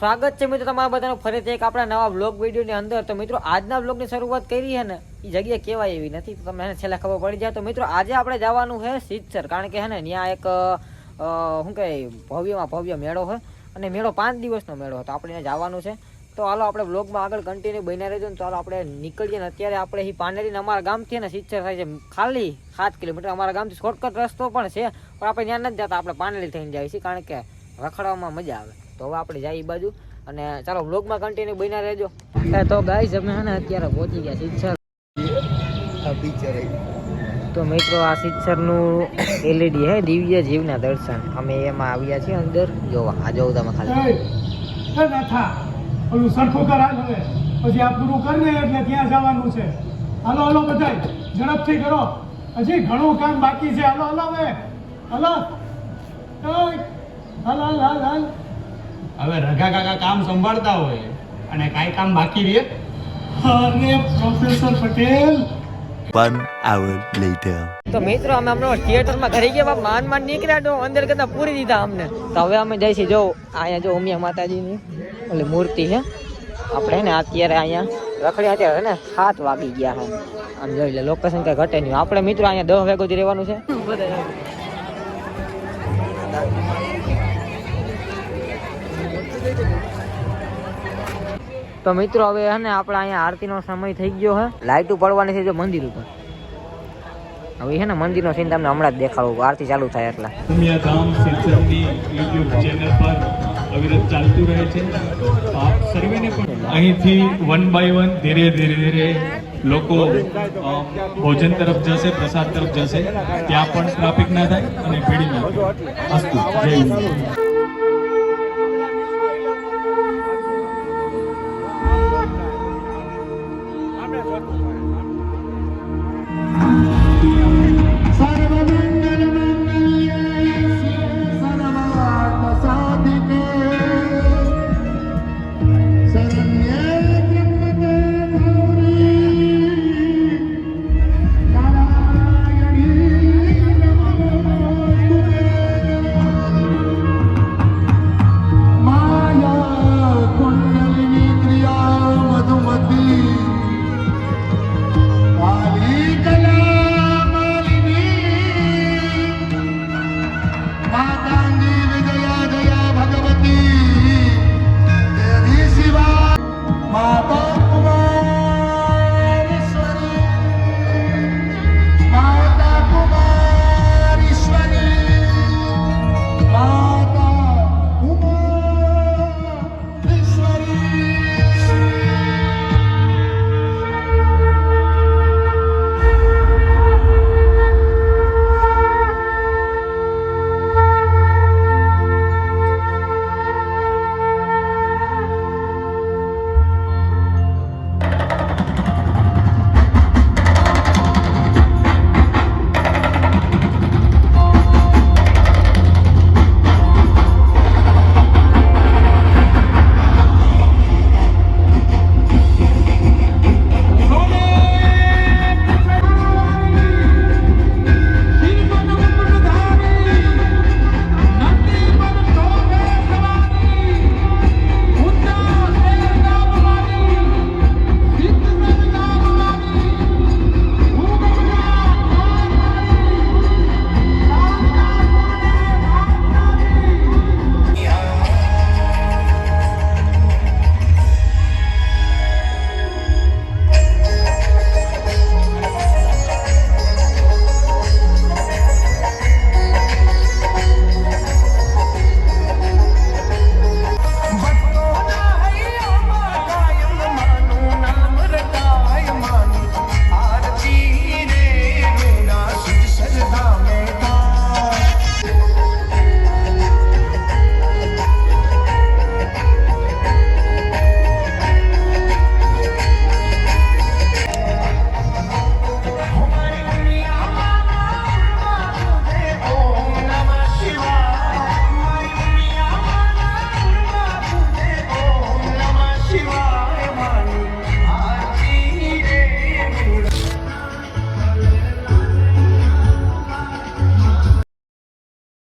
સ્વાગત છે મિત્રો તમારા બધાનું ફરીથી એક આપણા નવા બ્લોગ વિડીયોની અંદર। તો મિત્રો આજના બ્લોગની શરૂઆત કરી છે ને એ જગ્યા કહેવાય એવી નથી, તો તમને છેલ્લા ખબર પડી જાય। તો મિત્રો આજે આપણે જવાનું છે સિદ્ધસર, કારણ કે હે ને ત્યાં એક શું કહે ભવ્યમાં ભવ્ય મેળો હોય અને મેળો 5 દિવસનો મેળો હોય, તો આપણે ત્યાં જવાનું છે। તો હાલો આપણે બ્લોગમાં આગળ કન્ટિન્યુ બન્યા રહેજો ને। તો હાલો આપણે નીકળીએ ને અત્યારે આપણે અહીં પાનેરીને અમારા ગામથી ને સિદ્ધસર થાય છે ખાલી 7 કિલોમીટર। અમારા ગામથી શોર્ટકટ રસ્તો પણ છે, પણ આપણે ત્યાં નથી જતા, આપણે પાનેરી થઈને જઈએ છીએ, કારણ કે રખડવામાં મજા આવે। તો હવે આપણે જઈએ બાજુ અને ચાલો વ્લોગમાં કન્ટિન્યુ બન્યા રહેજો। તો ગાઈસ અમે હે ને અત્યારે પહોંચી ગયા સિદ્ધસર। તો મિત્રો આ સિદ્ધસરનું એલઈડી હે દિવ્ય જીવના દર્શન, અમે એમાં આવ્યા છીએ અંદર જોવા। આ જોઉં તમે ખાલી ઓલું સરખું કરાય હવે પછી આ પૂરું કરીને એટલે ત્યાં જવાનું છે। હાલો હાલો બધાય ઝડપથી કરો, હજી ઘણું કામ બાકી છે। હાલો હાલો હવે હાલો હાલ હાલ હાલ હાલ। હવે રઘા કાકા કામ સંભાળતા હોય અને કાંઈ કામ બાકી રહે। અરે પ્રોફેસર પટેલ 1 hour later. તો મિત્રો અમે હમણાં થિયેટરમાં ઘરે ગયા, માન માન નીકળ્યા તો અંદર કરતા પૂરી દીધા અમને। તો હવે અમે જઈશું જો અહીંયા જો ઉમિયા માતાજીની ઓલી મૂર્તિ છે, આપણે ને અત્યારે અહીંયા રખડ્યા અત્યારે ને 7 વાગી ગયા છે। આમ જોઈ લે લોકેશન કઈ ઘટે નહીં, આપણે મિત્રો અહીંયા 10 વાગ્યા સુધી રહેવાનું છે। તો મિત્રો હવે હે ને આપણે અહીંયા આરતીનો સમય થઈ ગયો છે, લાઈટો પડવાની છે જો મંદિર ઉપર। હવે છે ને મંદિરનો સીન તમને હમણાં જ દેખાડું, આરતી ચાલુ થાય એટલે। ઉમિયા ધામ સિદ્ધસરની યુટ્યુબ ચેનલ પર અવિરત ચાલતું રહે છે। આપ સર્વેને પણ અહીંથી 1 બાય 1 ધીરે ધીરે ધીરે લોકો ભોજન તરફ જશે, પ્રસાદ તરફ જશે, ત્યાં પણ ટ્રાફિક ના થાય અને ભીડ ના થાય। અસ્તુ જય હિન્દ।